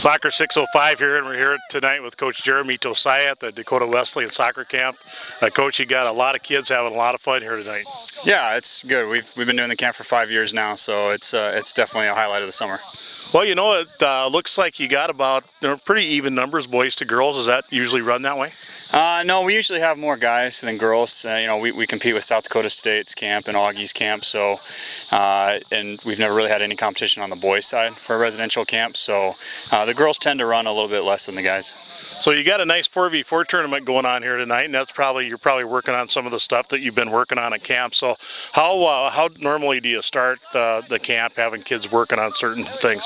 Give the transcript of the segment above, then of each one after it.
Soccer 605 here, and we're here tonight with Coach Jeremy Tosaya at the Dakota Wesleyan Soccer Camp. Coach, you got a lot of kids having a lot of fun here tonight. Yeah, it's good. We've been doing the camp for 5 years now, so it's definitely a highlight of the summer. Well, you know, it looks like you got about pretty even numbers, boys to girls. Does that usually run that way? No, we usually have more guys than girls. We compete with South Dakota State's camp and Augie's camp, so and we've never really had any competition on the boys' side for a residential camp. So the girls tend to run a little bit less than the guys. So you got a nice 4v4 tournament going on here tonight, and you're probably working on some of the stuff that you've been working on at camp. So how normally do you start the camp, having kids working on certain things?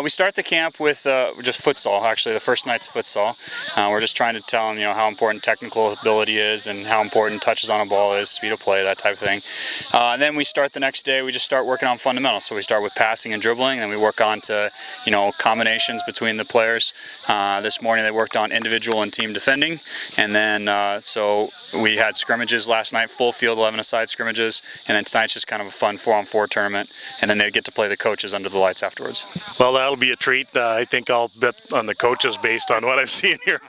We start the camp with just futsal. Actually, the first night's futsal. We're just trying to tell them, how important technical ability is and how important touches on a ball is, speed of play, that type of thing. And then we start the next day. We just start working on fundamentals. So we start with passing and dribbling, and then we work on to combinations between the players. This morning they worked on individual and team defending, and then so we had scrimmages last night, full field 11-a-side scrimmages, and then tonight's just kind of a fun 4-on-4 tournament, and then they get to play the coaches under the lights afterwards. Well, that'll be a treat. I think I'll bet on the coaches based on what I've seen here.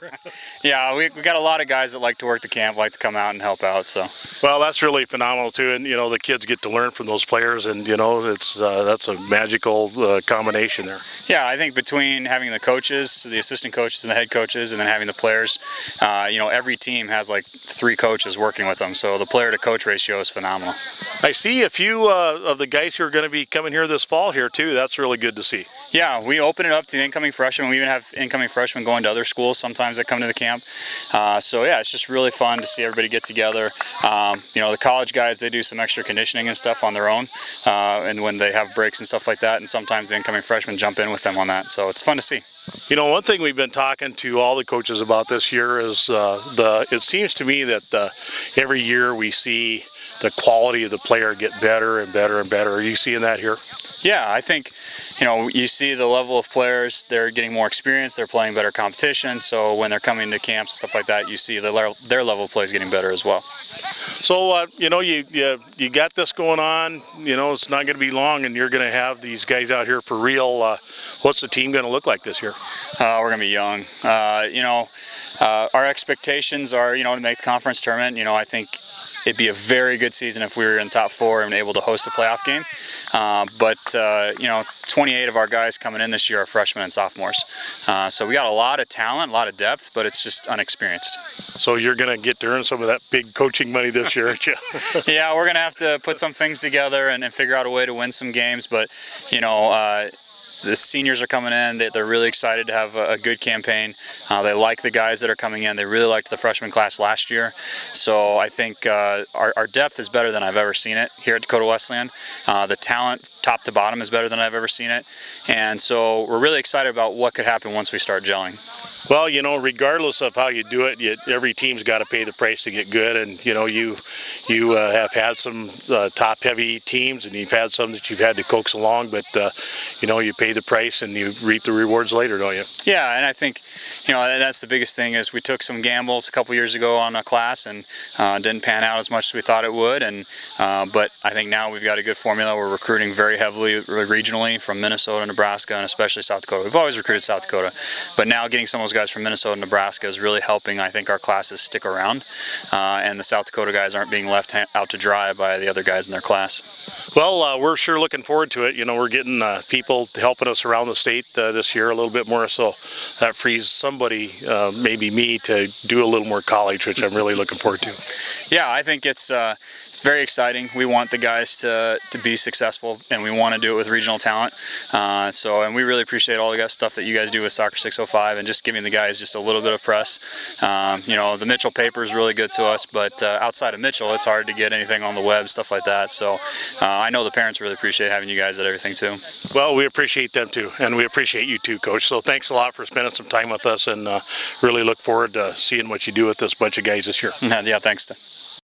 Yeah, we got a lot of guys that like to work the camp, like to come out and help out. So. Well, that's really phenomenal too, and the kids get to learn from those players, and it's that's a magical combination there. Yeah, I think between having the coaches, the assistant coaches, and the head coaches, and then having the players, every team has like 3 coaches working with them, so the player-to-coach ratio is phenomenal. I see a few of the guys who are going to be coming here this fall here too. That's really good to see. Yeah, we open it up to the incoming freshmen. We even have incoming freshmen going to other schools sometimes that come to the camp. So yeah, it's just really fun to see everybody get together. The college guys, they do some extra conditioning and stuff on their own, and when they have breaks and stuff like that, and sometimes the incoming freshmen jump in with them on that. So it's fun to see. One thing we've been talking to all the coaches about this year is it seems to me that every year we see the quality of the player get better and better and better. Are you seeing that here? Yeah, I think, you see the level of players, they're getting more experience, they're playing better competition, so when they're coming to camps and stuff like that, you see their level of play is getting better as well. So, you got this going on, it's not going to be long, and you're going to have these guys out here for real. What's the team going to look like this year? We're going to be young. Our expectations are, to make the conference tournament. I think it'd be a very good season if we were in top 4 and able to host a playoff game. But 28 of our guys coming in this year are freshmen and sophomores. So we got a lot of talent, a lot of depth, but it's just unexperienced. So you're going to get to earn some of that big coaching money this year, aren't you? Yeah, we're going to have to put some things together and figure out a way to win some games. But, the seniors are coming in. They're really excited to have a good campaign. They like the guys that are coming in. They really liked the freshman class last year. So I think our depth is better than I've ever seen it here at Dakota Wesleyan. The talent, top to bottom, is better than I've ever seen it. And so we're really excited about what could happen once we start gelling. Well, regardless of how you do it, every team's got to pay the price to get good. And, you have had some top-heavy teams, and you've had some that you've had to coax along. But, you pay the price and you reap the rewards later, don't you? Yeah, and I think, that's the biggest thing is we took some gambles a couple years ago on a class and didn't pan out as much as we thought it would. And but I think now we've got a good formula. We're recruiting very heavily regionally from Minnesota, Nebraska, and especially South Dakota. We've always recruited South Dakota, but now getting some of those guys from Minnesota and Nebraska is really helping, I think, our classes stick around, and the South Dakota guys aren't being left out to dry by the other guys in their class. Well, we're sure looking forward to it. We're getting people helping us around the state this year a little bit more, so that frees somebody, maybe me, to do a little more college, which I'm really looking forward to. Yeah, I think it's very exciting. We want the guys to be successful, and we want to do it with regional talent. And we really appreciate all the stuff that you guys do with Soccer 605 and just giving the guys just a little bit of press. The Mitchell paper is really good to us, but outside of Mitchell, it's hard to get anything on the web, stuff like that. So I know the parents really appreciate having you guys at everything too. Well, we appreciate them too, and we appreciate you too, Coach. So thanks a lot for spending some time with us, and really look forward to seeing what you do with this bunch of guys this year. Yeah, thanks.